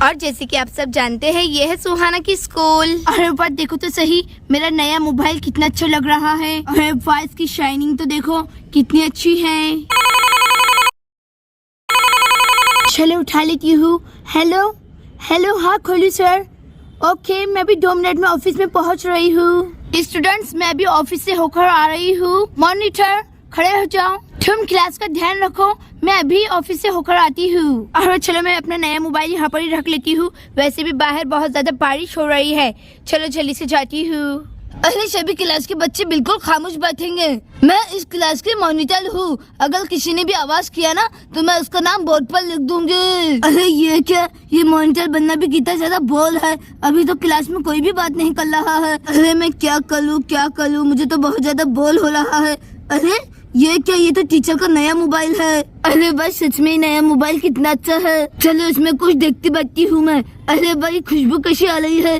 और जैसे कि आप सब जानते हैं ये है सुहाना की स्कूल। अरे बात देखो तो सही, मेरा नया मोबाइल कितना अच्छा लग रहा है। अरे वाह, इसकी शाइनिंग तो देखो कितनी अच्छी है। चलो उठा लेती हूँ। हेलो हेलो, हाँ खोलू सर। ओके, मैं भी 2 मिनट में ऑफिस में पहुँच रही हूँ। स्टूडेंट्स, मैं भी ऑफिस से होकर आ रही हूँ। मॉनिटर खड़े हो जाओ, तुम क्लास का ध्यान रखो, मैं अभी ऑफिस से होकर आती हूँ। और चलो मैं अपना नया मोबाइल यहाँ पर ही रख लेती हूँ, वैसे भी बाहर बहुत ज्यादा बारिश हो रही है। चलो जल्दी से जाती हूँ। अरे सभी क्लास के बच्चे बिल्कुल खामोश बैठेंगे। मैं इस क्लास की मॉनिटर हूँ, अगर किसी ने भी आवाज किया ना तो मैं उसका नाम बोर्ड पर लिख दूंगी। अरे ये क्या, ये मॉनिटर बनना भी कितना ज्यादा बोल है। अभी तो क्लास में कोई भी बात नहीं कर रहा है। अरे मैं क्या करूँ, मुझे तो बहुत ज्यादा बोल हो रहा है। अरे ये क्या, ये तो टीचर का नया मोबाइल है। अरे बस सच में नया मोबाइल कितना अच्छा है। चलो इसमें कुछ देखती बैठती हूँ मैं। अरे भाई खुशबू कैसी आ रही है।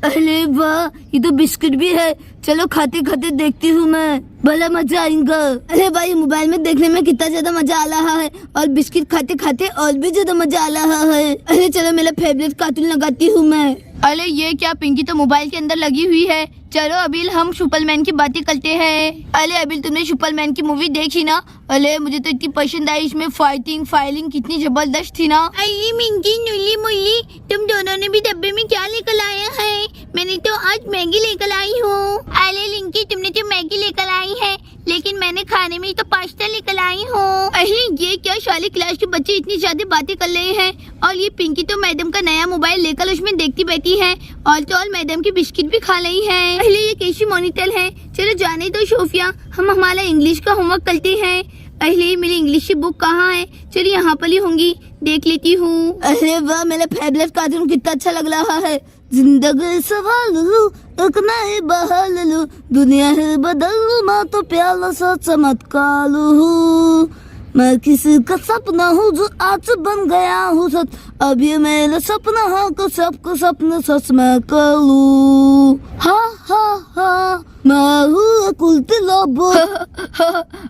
अरे वाह, ये तो बिस्किट भी है। चलो खाते खाते देखती हूँ मैं, भला मजा आएगा। अरे भाई मोबाइल में देखने में कितना ज्यादा मजा आ रहा है और बिस्किट खाते खाते और भी ज्यादा मजा आ रहा है। अरे चलो मेरा फेवरेट कार्टून लगाती हूँ मैं। अरे ये क्या, पिंकी तो मोबाइल के अंदर लगी हुई है। चलो अबिल हम सुपरमैन की बातें करते हैं। अरे अबिल तुमने सुपरमैन की मूवी देखी ना? अरे मुझे तो इतनी पसंद आई, इसमें फाइलिंग कितनी जबरदस्त थी ना। अरे मिंकी नुली मुली, तुम दोनों ने भी डब्बे में क्या लेकर आया है? मैंने तो आज मैगी लेकर आई हूँ। अरे लिंकी तुमने तो मैगी लेकर आई है, लेकिन मैंने खाने में तो पास्ता लेकर आई हूँ। अरे ये क्या, सारी क्लास के बच्चे इतनी ज्यादा बातें कर रहे हैं और ये पिंकी तो मैडम का नया मोबाइल लेकर उसमें देखती बैठी है और तो और मैडम की बिस्किट भी खा रही है। अरे ये कैसी मॉनिटर है। चलो जाने दो सोफिया, हम हमारा इंग्लिश का होमवर्क करते हैं। अरे मेरी इंग्लिश की बुक कहाँ है? चलिए यहाँ पर ही होंगी, देख लेती हूँ। अरे वाह, मेरा फेवरेट कार्टून कितना अच्छा लग रहा है। जिंदगी सवाल लू, एक नई बहाल लू, दुनिया है बदल लू, मैं तो प्याला सा चमत्कार हूँ। मैं किसी का सपना हूँ जो आज बन गया हूँ सच। अब ये मेरा सपना है कि सबको सपना सच में करूँ। हाँ हाँ हाँ, मैं हूँ कुलती लोबो।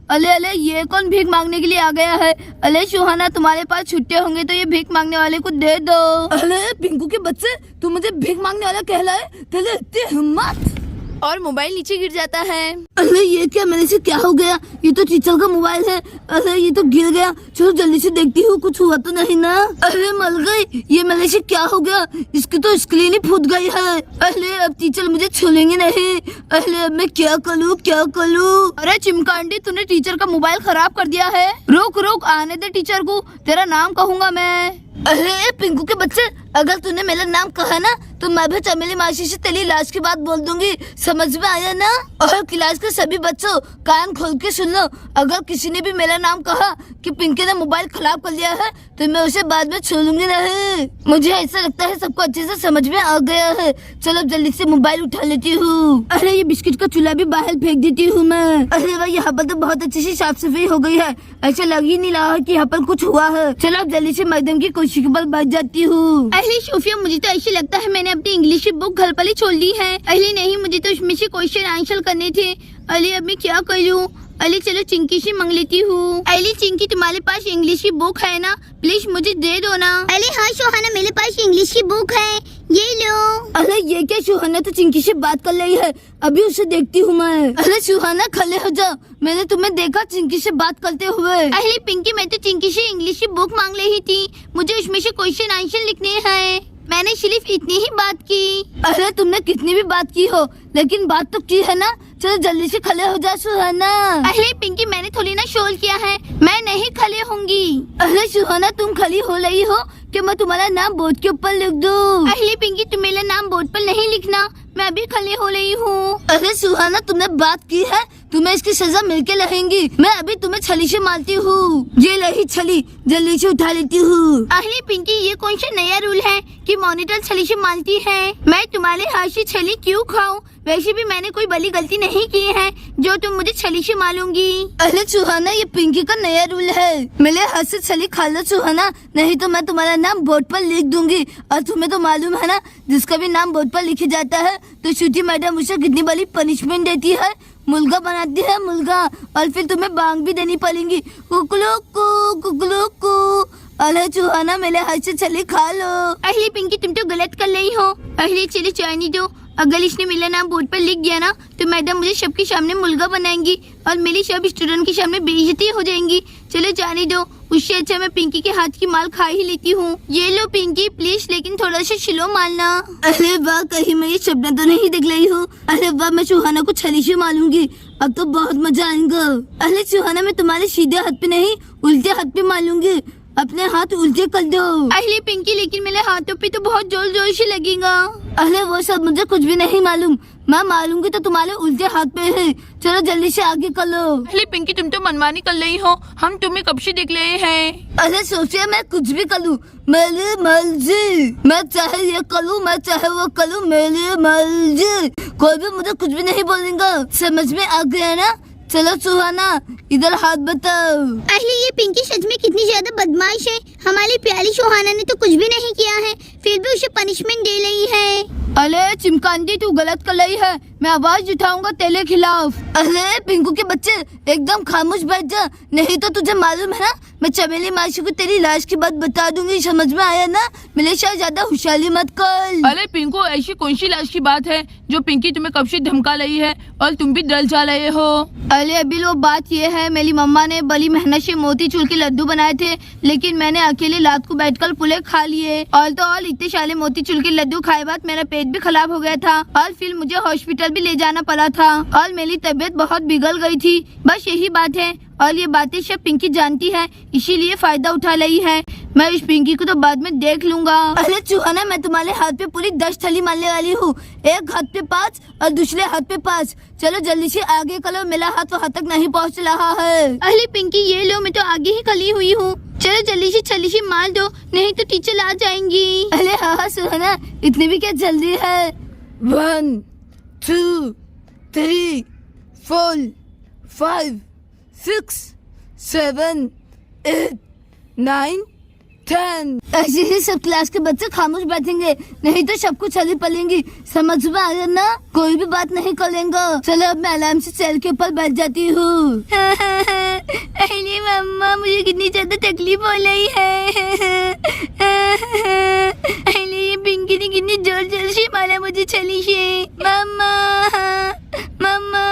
अले ये कौन भीख मांगने के लिए आ गया है? अले सुहाना, तुम्हारे पास छुट्टे होंगे तो ये भीख मांगने वाले को दे दो। अरे पिंकू के बच्चे, तू मुझे भीख मांगने वाला कहलाए? तेरे इतनी हिम्मत। और मोबाइल नीचे गिर जाता है। अरे ये क्या, मेरे से क्या हो गया? ये तो टीचर का मोबाइल है। अरे ये तो गिर गया। चलो जल्दी से देखती हूँ, कुछ हुआ तो नहीं ना। अरे मर गई, ये मेरे से क्या हो गया? इसकी तो स्क्रीन ही फूट गई है। अरे अब टीचर मुझे छोड़ेंगे नहीं। अरे अब मैं क्या करूँ? अरे चिमकांडी, तूने टीचर का मोबाइल खराब कर दिया है। रुक आने दे टीचर को, तेरा नाम कहूँगा मैं। अरे पिंकू के बच्चे, अगर तूने मेरा नाम कहा ना तो मैं भी चमेली मासी से तेरी लाश की बात बोल दूंगी, समझ में आया ना? और क्लास के सभी बच्चों कान खोल के सुन लो, अगर किसी ने भी मेरा नाम कहा कि पिंकी ने मोबाइल खराब कर लिया है तो मैं उसे बाद में छोड़ूंगी नहीं। मुझे ऐसा लगता है सबको अच्छे से समझ में आ गया है। चलो जल्दी से मोबाइल उठा लेती हूँ। अरे ये बिस्किट का चूल्हा भी बाहर फेंक देती हूँ मैं। अरे भाई यहाँ पर तो बहुत अच्छी सी साफ सफाई हो गई है, ऐसा लग ही नहीं रहा है कि यहाँ पर कुछ हुआ है। चलो जल्दी से मैडम की कुर्सी पर बैठ जाती हूँ। अरे सोफिया, मुझे तो ऐसे लगता है मैंने अपनी इंग्लिश की बुक घर पर ही छोड़ दी है। अरे नहीं, मुझे तो उसमें से क्वेश्चन आंसर करने थे। अरे अब मैं क्या करूँ? अली चलो चिंकी से मांग लेती हूँ। अली चिंकी, तुम्हारे पास इंग्लिश की बुक है ना? प्लीज मुझे दे दो ना। अरे हाँ सुहाना, मेरे पास इंग्लिश की बुक है, ये लो। अरे ये क्या, सुहाना तो चिंकी से बात कर रही है, अभी उसे देखती हूँ मैं। अरे सुहाना खड़े हो जाओ, मैंने तुम्हें देखा चिंकी से बात करते हुए। अरे पिंकी, मैं तो चिंकी से इंग्लिश की बुक मांग रही थी, मुझे उसमें से क्वेश्चन आंसर लिखने हैं। मैंने सिर्फ इतनी ही बात की। अरे तुमने कितनी भी बात की हो, लेकिन बात तो की है ना। चलो जल्दी से खड़े हो जा सुहाना। अरे पिंकी, मैंने थोड़ी ना शोर किया है, मैं नहीं खड़े होंगी। अरे सुहाना, तुम खड़ी हो रही हो कि मैं तुम्हारा नाम बोर्ड के ऊपर लिख दूं? अरे पिंकी, तुम मेरा नाम बोर्ड पर नहीं लिखना, मैं अभी खड़े हो रही हूँ। अरे सुहाना, तुमने बात की है, तुम्हें इसकी सजा मिलके रहेंगी। मैं अभी तुम्हें छली से मारती हूँ। ये रही छली, जल्दी से उठा लेती हूँ। अरे पिंकी, ये कौन सा नया रूल है कि मॉनिटर छली से मारती है? मैं तुम्हारे हाथ से छली क्यों खाऊं? वैसे भी मैंने कोई बड़ी गलती नहीं की है जो तुम मुझे छली से मारूंगी। अरे सुहाना, ये पिंकी का नया रूल है, मेरे हाथ से छली खा लो सुहाना, नहीं तो मैं तुम्हारा नाम बोर्ड पर लिख दूंगी। और तुम्हें तो मालूम है ना, जिसका भी नाम बोर्ड पर लिखा जाता है तो श्रुति मैडम उसे कितनी बड़ी पनिशमेंट देती है, मुर्गा बनाती है मुर्गा, और फिर तुम्हें बांग भी देनी पड़ेगी। कुकलू को अरे सुहाना मेरे हाथ से चले खा लो। अरे पिंकी तुम तो गलत कर रही हो। अरे चलो चाय नहीं दो। अगर इसने मेरा नाम बोर्ड पर लिख दिया ना तो मैडम मुझे सबके सामने मुर्गा बनाएंगी और मेरी सब स्टूडेंट के सामने बेइज्जती हो जाएंगी। चलो जाने दो, उससे अच्छा मैं पिंकी के हाथ की माल खा ही लेती हूँ। ये लो पिंकी प्लीज, लेकिन थोड़ा सा स्लो मारना। अरे वाह, कहीं मैं ये सपना तो नहीं देख रही हूँ। अरे वाह, मैं सुहाना को छली से मारूंगी, अब तो बहुत मजा आएगा। अरे सुहाना, मैं तुम्हारे सीधे हाथ पे नहीं उल्टे हाथ पे मारूंगी, अपने हाथ उल्टे कर दो। अरे पिंकी लेकिन मेरे हाथों पे तो बहुत जोर जोर से लगेगा। अरे वो सब मुझे कुछ भी नहीं मालूम, मैं मारूंगी तो तुम्हारे उल्टे हाथ पे है। चलो जल्दी से आगे कर लो। अरे पिंकी तुम तो मनमानी कर रही हो, हम तुम्हें कब से देख रहे हैं। अरे सोचिए मैं कुछ भी करूँ, मेरी मर्जी, मैं चाहे ये करूँ मैं चाहे वो करूँ, मेरी मर्जी, कोई भी मुझे कुछ भी नहीं बोलेगा। समझ में आ गया ना? चलो सुहाना इधर हाथ बताओ। अरे ये पिंकी सच में कितनी ज्यादा बदमाश है। हमारी प्यारी सुहाना ने तो कुछ भी नहीं किया है, फिर भी उसे पनिशमेंट दे रही है। अरे चिमकांदी तू गलत कर रही है, मैं आवाज उठाऊंगा तेरे खिलाफ। अरे पिंकू के बच्चे एकदम खामोश बैठ जा, नहीं तो तुझे मालूम है ना मैं चमेली मासी को तेरी लाश की बात बता दूंगी। समझ में आया ना? मेरे साथ ज्यादा होशियारी मत कर। अरे पिंकू, ऐसी कौन सी लाश की बात है जो पिंकी तुम्हें कब से धमका रही है और तुम भी डर जा रहे हो? अरे अभी वो बात ये है, मेरी मम्मा ने बड़ी मेहनत से मोतीचूर के लड्डू बनाए थे, लेकिन मैंने अकेले रात को बैठकर पूरे खा लिए। और तो और इतने सारे मोतीचूर के लड्डू खाए बाद मेरा पेट भी खराब हो गया था और फिर मुझे हॉस्पिटल भी ले जाना पड़ा था और मेरी तबीयत बहुत बिगड़ गई थी। बस यही बात है, और ये बातें सब पिंकी जानती है, इसीलिए फायदा उठा रही है। मैं इस पिंकी को तो बाद में देख लूंगा। अरे चूहाना, मैं तुम्हारे हाथ पे पूरी 10 थैली मारने वाली हूँ, एक हाथ पे 5 और दूसरे हाथ पे 5। चलो जल्दी से आगे करो, मेरा हाथ वहाँ तक नहीं पहुँच रहा है। अरे पिंकी ये लो, मैं तो आगे ही खली हुई हूँ। चलो जल्दी से छली से मार दो, नहीं तो टीचर आ जाएंगी। अरे हाँ सुहाना, इतनी भी क्या जल्दी है? 1 2 3 4 5 6 7 8 9 10। ऐसे ही सब क्लास के बच्चे खामोश बैठेंगे, नहीं तो सबको छली पलेंगी। समझ में आया ना? कोई भी बात नहीं करेंगे। चलो अब मैं आराम से चेयर के ऊपर बैठ जाती हूँ। अरे मम्मा, मुझे कितनी ज्यादा तकलीफ हो रही है। अरे ये पिंकी ने कितनी जोर जोर से मारा मुझे छली से। मम्मा मम्मा।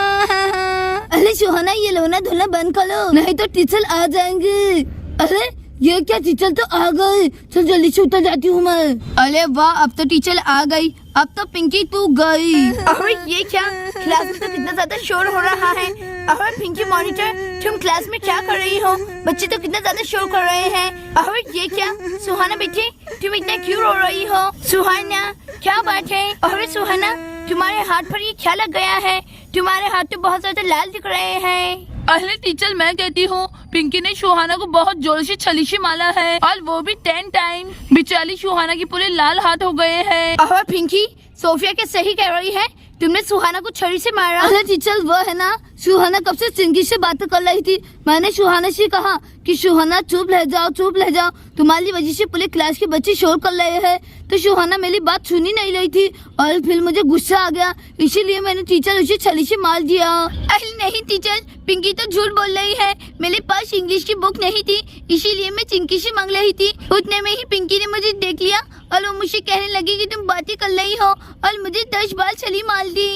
अरे सुहाना, ये लोना धोना बंद करो, नहीं तो टीचर आ जाएंगे। अरे ये क्या, टीचर तो आ गए। चल जल्दी से उतर जाती हूँ मैं। अरे वाह, अब तो टीचर आ गई, अब तो पिंकी तू गई। और ये क्या, क्लास में तो कितना ज्यादा शोर हो रहा है। और पिंकी मॉनिटर, तुम क्लास में क्या कर रही हो? बच्चे तो कितना ज्यादा शोर कर रहे हैं। और ये क्या, सुहाना बेटी तुम इतना क्यों रो रही हो? सुहाना क्या बात है? और सुहाना, तुम्हारे हाथ पर ये क्या लग गया है? तुम्हारे हाथ तो बहुत ज्यादा लाल दिख रहे हैं। अरे टीचर, मैं कहती हूँ पिंकी ने सुहाना को बहुत जोर से छली से मारा है, और वो भी 10 टाइम। बेचारी सुहाना की पूरे लाल हाथ हो गए हैं। और पिंकी, सोफिया के सही कह रही है, तुमने सुहाना को छड़ी से मारा। अरे टीचर, वो है ना, सुहाना कब से चिंकी से बातें कर रही थी। मैंने सुहाना से कहा कि सुहाना चुप रह जाओ, चुप रह जाओ, तुम्हारी वजह से पूरे क्लास के बच्चे शोर कर रहे हैं। तो सुहाना मेरी बात सुन ही नहीं रही थी और फिर मुझे गुस्सा आ गया, इसीलिए मैंने टीचर उसे छड़ी से मार दिया। अरे नहीं टीचर, पिंकी तो झूठ बोल रही है। मेरे पास इंग्लिश की बुक नहीं थी, इसीलिए मैं चिंकी से मांग रही थी। उतने में ही पिंकी ने मुझे देख लिया और वो मुझे कहने लगी कि तुम बातें कर रही हो, और मुझे 10 बार छड़ी मार दी।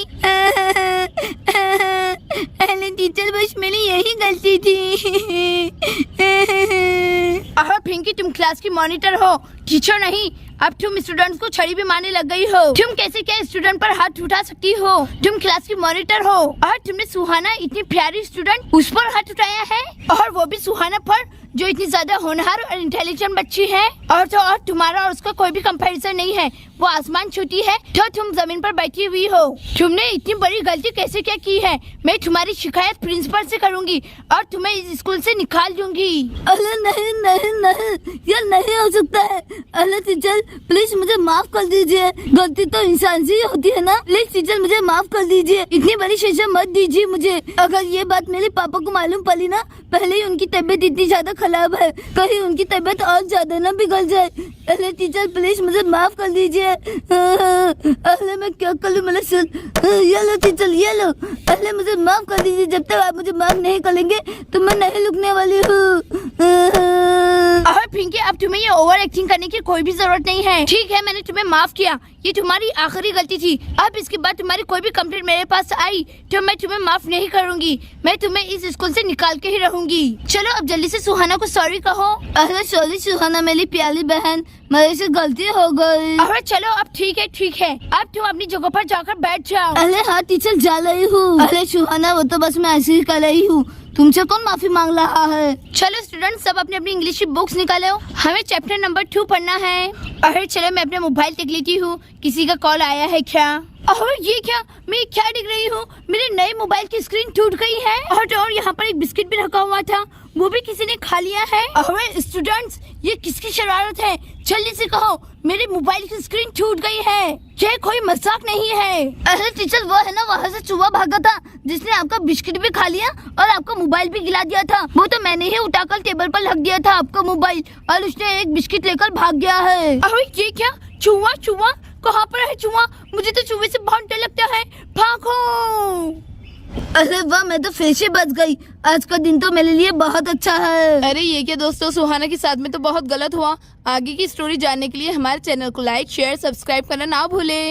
अरे टीचर, बस मेरी यही गलती थी। और पिंकी, तुम क्लास की मॉनिटर हो, टीचर नहीं। अब तुम स्टूडेंट्स को छड़ी भी मारने लग गई हो। तुम कैसे क्या स्टूडेंट पर हाथ उठा सकती हो? तुम क्लास की मॉनिटर हो, और तुमने सुहाना, इतनी प्यारी स्टूडेंट, उस पर हाथ उठाया है, और वो भी सुहाना पर, जो इतनी ज्यादा होनहार और इंटेलिजेंट बच्ची है। और तो और तुम्हारा और उसका कोई भी कंपैरिजन नहीं है, वो आसमान छूती है तो तुम जमीन पर बैठी हुई हो। तुमने इतनी बड़ी गलती कैसे क्या की है? मैं तुम्हारी शिकायत प्रिंसिपल से करूंगी और तुम्हें इस स्कूल से निकाल दूंगी। अरे नहीं नहीं नहीं, ये नहीं हो सकता है। अरे टीचर, प्लीज मुझे माफ कर दीजिए, गलती तो इंसान से ही होती है ना। प्लीज टीचर, मुझे माफ कर दीजिए, इतनी बड़ी सजा मत दीजिए मुझे। अगर ये बात मेरे पापा को मालूम पड़ी ना, पहले ही उनकी तबीयत इतनी ज्यादा खराब है, कहीं उनकी तबीयत और ज्यादा ना बिगड़ जाए। अरे टीचर प्लीज मुझे माफ कर दीजिए। अरे मैं क्या कर लूँ, ये लो टीचर ये लो। अरे मुझे माफ कर दीजिए, जब तक आप मुझे माफ नहीं करेंगे तो मैं नहीं रुकने वाली हूँ। और पिंकी अब तुम्हें ये ओवर एक्टिंग करने की कोई भी जरूरत नहीं है। ठीक है, मैंने तुम्हें माफ किया, ये तुम्हारी आखिरी गलती थी। अब इसके बाद तुम्हारी कोई भी कंप्लेंट मेरे पास आई तो मैं तुम्हें माफ नहीं करूंगी, मैं तुम्हें इस स्कूल से निकाल के ही रहूंगी। चलो अब जल्दी से सुहाना को सॉरी कहो। अरे सॉरी सुहाना मेरी प्यारी बहन, मेरे से गलती हो गई। अरे चलो अब ठीक है, अब तुम अपनी जगह पर जाकर बैठ जाओ। अरे हाँ टीचर जा रही हूँ। अरे सुहाना वो तो बस मैं ऐसे ही कर रही हूँ, तुमसे कौन माफी मांग रहा है। चलो स्टूडेंट सब अपनी अपनी इंग्लिश की बुक्स निकालो, हमें चैप्टर नंबर 2 पढ़ना है। अरे चलो मैं अपना मोबाइल देख लेती हूँ, किसी का कॉल आया है क्या। और ये क्या, मैं क्या देख रही हूँ, मेरे नए मोबाइल की स्क्रीन टूट गई है। और यहाँ पर एक बिस्किट भी रखा हुआ था, वो भी किसी ने खा लिया है। अरे स्टूडेंट्स ये किसकी शरारत है, जल्दी से कहो, मेरे मोबाइल की स्क्रीन टूट गई है, ये कोई मजाक नहीं है। अरे टीचर वो है ना वहाँ से चूहा भागा था, जिसने आपका बिस्किट भी खा लिया और आपका मोबाइल भी गिरा दिया था। वो तो मैंने ही उठाकर टेबल पर रख दिया था आपका मोबाइल, और उसने एक बिस्किट लेकर भाग गया है। अरे ये क्या, चूहा कहाँ पर है चूहा, मुझे तो चूहे से बहुत डर लगता है, भागो। अरे वाह मैं तो फिर से बच गई, आज का दिन तो मेरे लिए बहुत अच्छा है। अरे ये क्या दोस्तों, सुहाना के साथ में तो बहुत गलत हुआ। आगे की स्टोरी जानने के लिए हमारे चैनल को लाइक शेयर सब्सक्राइब करना ना भूले।